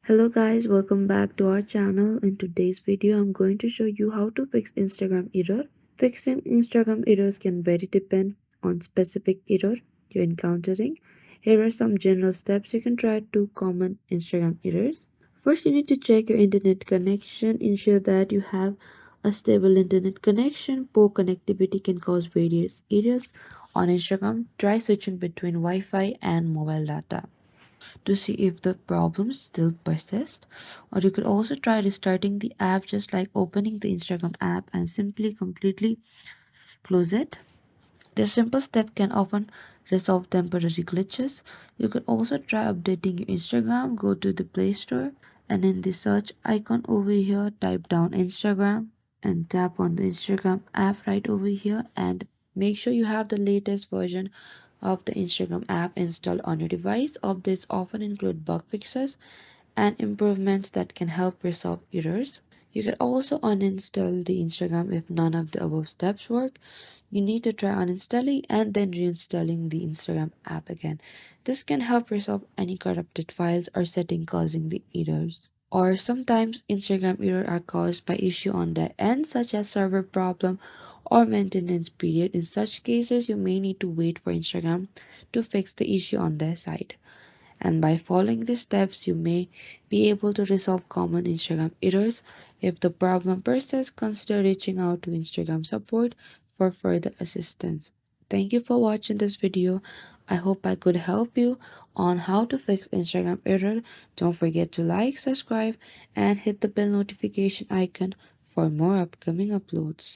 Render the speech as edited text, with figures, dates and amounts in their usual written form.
Hello guys, welcome back to our channel. In today's video, I'm going to show you how to fix Instagram error. Fixing Instagram errors can vary depend on specific error you're encountering. Here are some general steps you can try to common Instagram errors. First, you need to check your internet connection. Ensure that you have a stable internet connection. Poor connectivity can cause various errors on Instagram. Try switching between Wi-Fi and mobile data to see if the problems still persist. Or you could also try restarting the app just like opening the Instagram app and simply completely close it. This simple step can often resolve temporary glitches. You could also try updating your Instagram. Go to the Play Store and in the search icon over here, type down Instagram and tap on the Instagram app right over here and make sure you have the latest version of the Instagram app installed on your device. Updates often include bug fixes and improvements that can help resolve errors. You can also uninstall the Instagram if none of the above steps work. You need to try uninstalling and then reinstalling the Instagram app again. This can help resolve any corrupted files or setting causing the errors. Or sometimes Instagram errors are caused by issue on their end such as server problem or maintenance period. In such cases, you may need to wait for Instagram to fix the issue on their side. And by following these steps, you may be able to resolve common Instagram errors. If the problem persists, consider reaching out to Instagram support for further assistance. Thank you for watching this video. I hope I could help you on how to fix Instagram error. Don't forget to like, subscribe, and hit the bell notification icon for more upcoming uploads.